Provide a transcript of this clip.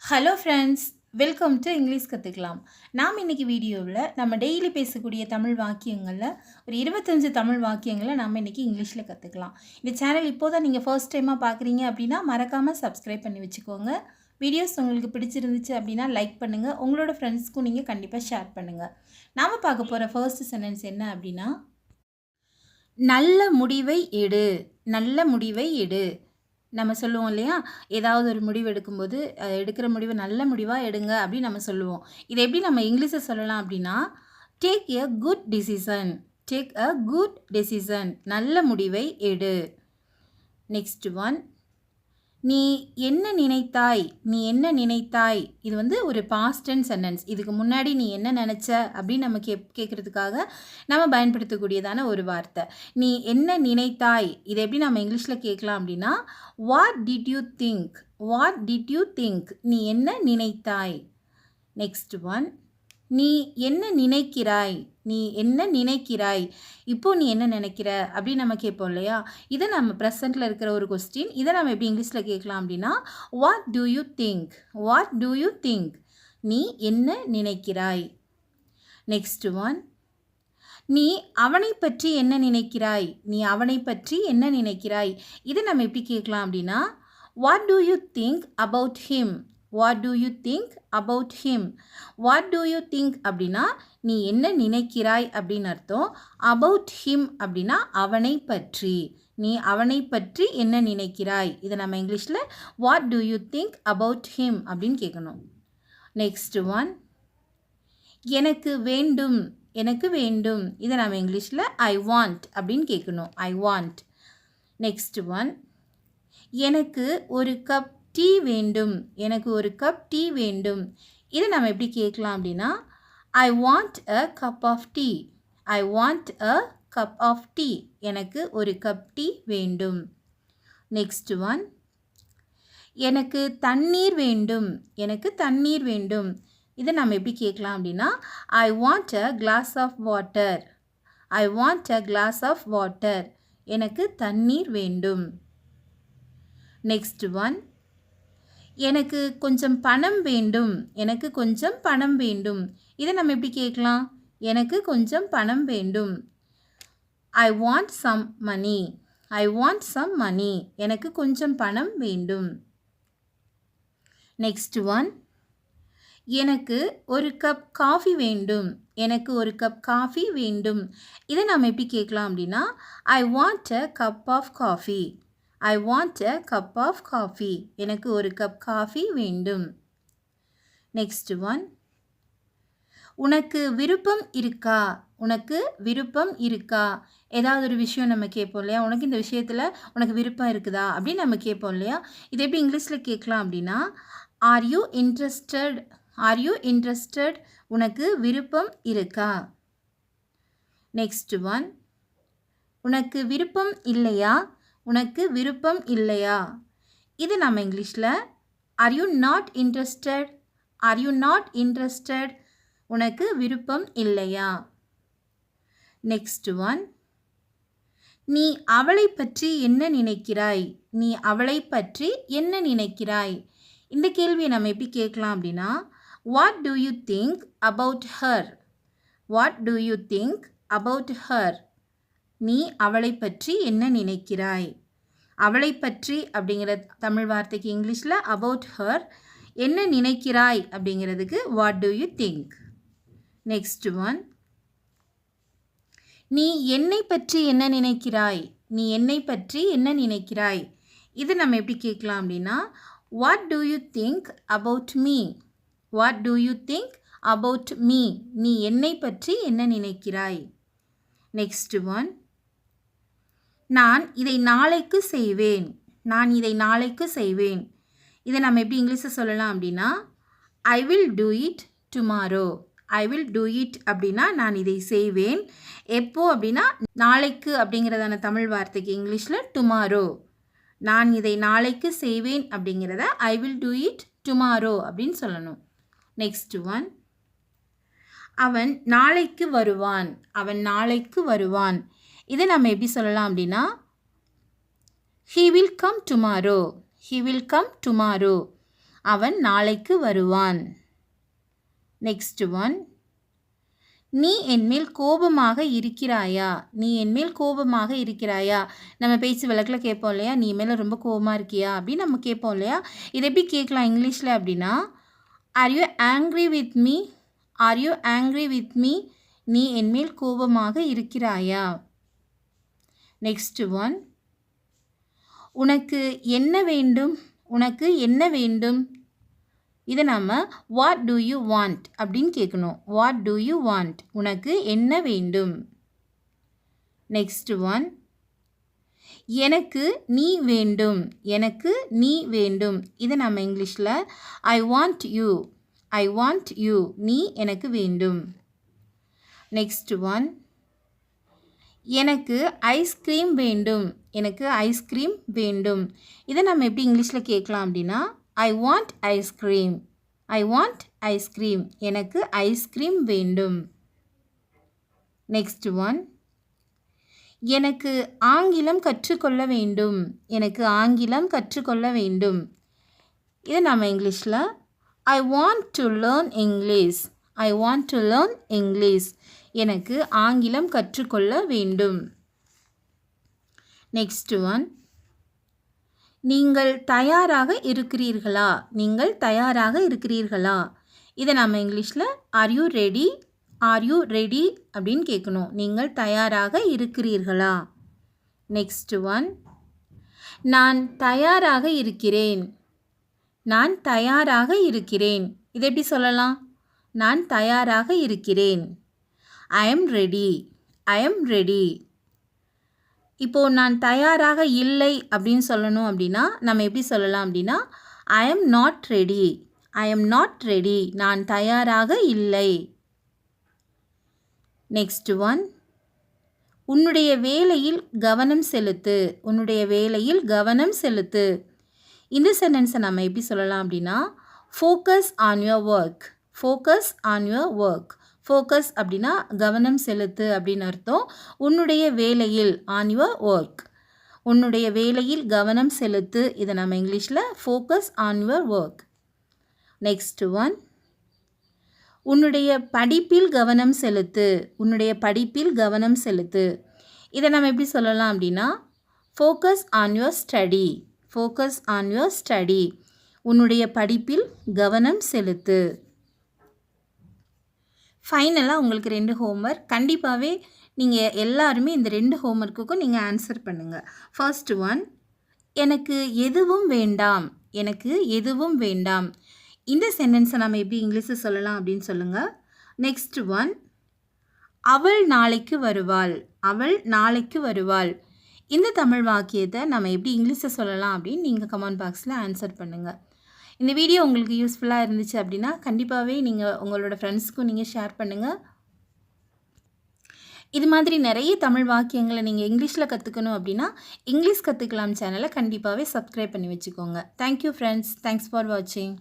Hello friends, welcome to English கற்றுக்கலாம். நாம் இன்றைக்கி வீடியோவில் நம்ம டெய்லி பேசக்கூடிய தமிழ் வாக்கியங்களில் ஒரு 25 தமிழ் வாக்கியங்களை நாம் இன்றைக்கி இங்கிலீஷில் கற்றுக்கலாம். இந்த சேனல் இப்போ தான் நீங்கள் ஃபர்ஸ்ட் டைமாக பார்க்குறீங்க அப்படின்னா மறக்காமல் சப்ஸ்கிரைப் பண்ணி வச்சுக்கோங்க. வீடியோஸ் உங்களுக்கு பிடிச்சிருந்துச்சு அப்படின்னா லைக் பண்ணுங்கள். உங்களோட ஃப்ரெண்ட்ஸ்க்கும் நீங்கள் கண்டிப்பாக ஷேர் பண்ணுங்கள். நாம் பார்க்க போகிற ஃபர்ஸ்ட் சென்டென்ஸ் என்ன அப்படின்னா, நல்ல முடிவை எடு. நல்ல முடிவை எடு. நம்ம சொல்லுவோம் இல்லையா, ஏதாவது ஒரு முடிவு எடுக்கும்போது எடுக்கிற முடிவு நல்ல முடிவாக எடுங்க அப்படின்னு நம்ம சொல்லுவோம். இதை எப்படி நம்ம இங்கிலீஷில் சொல்லலாம் அப்படின்னா, take a good decision. Take a good decision. நல்ல முடிவை எடு. நெக்ஸ்ட் ஒன், நீ என்ன நினைத்தாய். நீ என்ன நினைத்தாய். இது ஒரு பாஸ்ட் டென்ஸ் சென்டென்ஸ். இதுக்கு முன்னாடி நீ என்ன நினச்ச அப்படின்னு நம்ம கேட்குறதுக்காக நம்ம பயன்படுத்தக்கூடியதான ஒரு வார்த்தை. நீ என்ன நினைத்தாய். இதை எப்படி நம்ம இங்கிலீஷில் கேட்கலாம் அப்படின்னா, what did you think. What did you think. நீ என்ன நினைத்தாய். நெக்ஸ்ட் ஒன், நீ என்ன நினைக்கிறாய். நீ என்ன நினைக்கிறாய். இப்போது நீ என்ன நினைக்கிற அப்படின்னு நம்ம கேட்போம் இல்லையா. இதை நம்ம ப்ரெசண்ட்டில் இருக்கிற ஒரு கொஸ்டின். இதை நம்ம எப்படி இங்கிலீஷில் கேட்கலாம் அப்படின்னா, what do you think. What do you think. நீ என்ன நினைக்கிறாய். நெக்ஸ்ட் ஒன், நீ அவனை பற்றி என்ன நினைக்கிறாய். நீ அவனை பற்றி என்ன நினைக்கிறாய். இதை நம்ம எப்படி கேட்கலாம் அப்படின்னா, what do you think about him. What do you think about him. What do you think அப்படின்னா நீ என்ன நினைக்கிறாய் அப்படின்னு அர்த்தம். அபவுட் ஹிம் அப்படின்னா அவனை பற்றி. நீ அவனை பற்றி என்ன நினைக்கிறாய். இதை நம்ம இங்கிலீஷில் what do you think about him அப்படின்னு கேட்கணும். நெக்ஸ்ட் ஒன், எனக்கு வேண்டும். எனக்கு வேண்டும். இதை நம்ம இங்கிலீஷில் ஐ வாண்ட் அப்படின்னு கேட்கணும். I want. நெக்ஸ்ட் ஒன், எனக்கு ஒரு கப் டீ வேண்டும். எனக்கு ஒரு கப் டீ வேண்டும். இதை நம்ம எப்படி கேட்கலாம் அப்படின்னா, I want a cup of tea. I want a cup of tea. எனக்கு ஒரு கப் டீ வேண்டும். நெக்ஸ்ட் ஒன், எனக்கு தண்ணீர் வேண்டும். எனக்கு தண்ணீர் வேண்டும். இதை நம்ம எப்படி கேட்கலாம் அப்படின்னா, I want a glass of water. I want a glass of water. எனக்கு தண்ணீர் வேண்டும். நெக்ஸ்ட் ஒன், எனக்கு கொஞ்சம் பணம் வேண்டும். எனக்கு கொஞ்சம் பணம் வேண்டும். இதை நம்ம எப்படி கேட்கலாம். எனக்கு கொஞ்சம் பணம் வேண்டும். I want some money. I want some money. எனக்கு கொஞ்சம் பணம் வேண்டும். நெக்ஸ்ட் ஒன், எனக்கு ஒரு கப் காஃபி வேண்டும். எனக்கு ஒரு கப் காஃபி வேண்டும். இதை நம்ம எப்படி கேட்கலாம் அப்படின்னா, I want a cup of coffee. I want a cup of coffee. எனக்கு ஒரு கப் காஃபி வேண்டும். நெக்ஸ்ட் ஒன், உனக்கு விருப்பம் இருக்கா. உனக்கு விருப்பம் இருக்கா. ஏதாவது ஒரு விஷயம் நம்ம கேட்போம் இல்லையா, உனக்கு இந்த விஷயத்தில் உனக்கு விருப்பம் இருக்குதா அப்படின்னு நம்ம கேட்போம் இல்லையா. இதை எப்படி இங்கிலீஷில் கேட்கலாம் அப்படின்னா, are you interested. Are you interested. உனக்கு விருப்பம் இருக்கா. நெக்ஸ்ட் ஒன், உனக்கு விருப்பம் இல்லையா. உனக்கு விருப்பம் இல்லையா. இது நம்ம இங்கிலீஷில் are you not interested. Are you not interested. உனக்கு விருப்பம் இல்லையா. நெக்ஸ்ட் ஒன், நீ அவளை பற்றி என்ன நினைக்கிறாய். நீ அவளை பற்றி என்ன நினைக்கிறாய். இந்த கேள்வியை நம்ம எப்படி கேட்கலாம் அப்படின்னா, what do you think about her. What do you think about her. நீ அவளை பற்றி என்ன நினைக்கிறாய். அவளை பற்றி அப்படிங்கிற தமிழ் வார்த்தைக்கு இங்கிலீஷில் அபவுட் ஹர். என்ன நினைக்கிறாய் அப்படிங்கிறதுக்கு what to you think. Next one, நீ என்னை பற்றி என்ன நினைக்கிறாய். நீ என்னை பற்றி என்ன நினைக்கிறாய். இது நம்ம எப்படி கேட்கலாம் அப்படின்னா, what to you think about me. What to you think about me. நீ என்னை பற்றி என்ன நினைக்கிறாய். நெக்ஸ்ட் ஒன், நான் இதை நாளைக்கு செய்வேன். நான் இதை நாளைக்கு செய்வேன். இதை நம்ம எப்படி இங்கிலீஷில் சொல்லலாம் அப்படின்னா, I will do it tomorrow. I will do it அப்படின்னா நான் இதை செய்வேன். எப்போ அப்படின்னா நாளைக்கு அப்படிங்கிறதான தமிழ் வார்த்தைக்கு இங்கிலீஷில் டுமாரோ. நான் இதை நாளைக்கு செய்வேன் அப்படிங்கிறத I will do it tomorrow அப்படின்னு சொல்லணும். நெக்ஸ்ட் ஒன், அவன் நாளைக்கு வருவான். அவன் நாளைக்கு வருவான். இதை நம்ம எப்படி சொல்லலாம் அப்படின்னா, he will come tomorrow. he will come tomorrow. அவன் நாளைக்கு வருவான். நெக்ஸ்ட் ஒன், நீ என்மேல் கோபமாக இருக்கிறாயா? நீ என்மேல் கோபமாக இருக்கிறாயா? நம்ம பேச்சு வழக்கில் கேட்போம் இல்லையா, நீ மேலே ரொம்ப கோபமாக இருக்கியா அப்படின்னு நம்ம கேட்போம் இல்லையா. இதை எப்படி கேட்கலாம் இங்கிலீஷில் அப்படின்னா, are you angry with me? Are you angry with me? நீ என்மேல் கோபமாக இருக்கிறாயா? நெக்ஸ்ட் ஒன், உனக்கு என்ன வேண்டும்? உனக்கு என்ன வேண்டும்? இதை நம்ம வாட் டு யூ வாண்ட் அப்படின்னு கேட்கணும். What to you want? உனக்கு என்ன வேண்டும்? நெக்ஸ்ட் ஒன், எனக்கு நீ வேண்டும். எனக்கு நீ வேண்டும். இதை நம்ம இங்கிலீஷில் I want you. I want you. நீ எனக்கு வேண்டும். நெக்ஸ்ட் ஒன், எனக்கு ஐஸ்கிரீம் வேண்டும். எனக்கு ஐஸ்கிரீம் வேண்டும். இதை நம்ம எப்படி இங்கிலீஷில் கேட்கலாம் அப்படின்னா, I want ice cream. I want ice cream. எனக்கு ஐஸ்கிரீம் வேண்டும். நெக்ஸ்ட் ஒன், எனக்கு ஆங்கிலம் கற்றுக்கொள்ள வேண்டும். எனக்கு ஆங்கிலம் கற்றுக்கொள்ள வேண்டும். இதை நம்ம இங்கிலீஷில் I want to learn English. I want to learn English. எனக்கு ஆங்கிலம் கற்றுக்கொள்ள வேண்டும். நெக்ஸ்ட் ஒன், நீங்கள் தயாராக இருக்கிறீர்களா? நீங்கள் தயாராக இருக்கிறீர்களா? இதை நம்ம இங்கிலீஷில் are you ready? Are you ready அப்படின்னு கேட்கணும். நீங்கள் தயாராக இருக்கிறீர்களா? நெக்ஸ்ட் ஒன், நான் தயாராக இருக்கிறேன். நான் தயாராக இருக்கிறேன். இதை எப்படி சொல்லலாம்? நான் தயாராக இருக்கிறேன். I am ready. I am ready. இப்போது நான் தயாராக இல்லை அப்படின்னு சொல்லணும் அப்படின்னா நம்ம எப்படி சொல்லலாம் அப்படின்னா, I am not ready. I am not ready. நான் தயாராக இல்லை. நெக்ஸ்ட் ஒன், உன்னுடைய வேலையில் கவனம் செலுத்து. உன்னுடைய வேலையில் கவனம் செலுத்து. இந்த சென்டென்ஸை நம்ம எப்படி சொல்லலாம் அப்படின்னா, focus on your work. Focus on your work. Focus அப்படின்னா கவனம் செலுத்து அப்படின்னு அர்த்தம். உன்னுடைய வேலையில், ஆன் யுவர் ஒர்க். உன்னுடைய வேலையில் கவனம் செலுத்து. இதை நம்ம இங்கிலீஷில் focus on your work. Next one, உன்னுடைய படிப்பில் கவனம் செலுத்து. உன்னுடைய படிப்பில் கவனம் செலுத்து. இதை நம்ம எப்படி சொல்லலாம் அப்படின்னா, focus on your study. Focus on your study. உன்னுடைய படிப்பில் கவனம் செலுத்து. ஃபைனலாக உங்களுக்கு 2 ஹோம்ஒர்க். கண்டிப்பாகவே நீங்கள் எல்லாருமே இந்த 2 ஹோம்ஒர்க்குக்கும் நீங்கள் ஆன்சர் பண்ணுங்கள். ஃபர்ஸ்ட் ஒன், எனக்கு எதுவும் வேண்டாம். எனக்கு எதுவும் வேண்டாம். இந்த சென்டென்ஸை நம்ம எப்படி இங்கிலீஷில் சொல்லலாம் அப்படின்னு சொல்லுங்கள். நெக்ஸ்ட் ஒன், அவள் நாளைக்கு வருவாள். அவள் நாளைக்கு வருவாள். இந்த தமிழ் வாக்கியத்தை நம்ம எப்படி இங்கிலீஷில் சொல்லலாம் அப்படின்னு நீங்கள் கமெண்ட் பாக்ஸில் ஆன்சர் பண்ணுங்கள். இந்த வீடியோ உங்களுக்கு யூஸ்ஃபுல்லாக இருந்துச்சு அப்படின்னா கண்டிப்பாகவே நீங்கள் உங்களோட ஃப்ரெண்ட்ஸ்க்கும் நீங்கள் ஷேர் பண்ணுங்கள். இது மாதிரி நிறைய தமிழ் வாக்கியங்களை நீங்கள் இங்கிலீஷில் கற்றுக்கணும் அப்படின்னா இங்கிலீஷ் கற்றுக்கலாம் சேனலை கண்டிப்பாகவே சப்ஸ்கிரைப் பண்ணி வச்சுக்கோங்க. Thank you friends. தேங்க்ஸ் ஃபார் வாட்சிங்.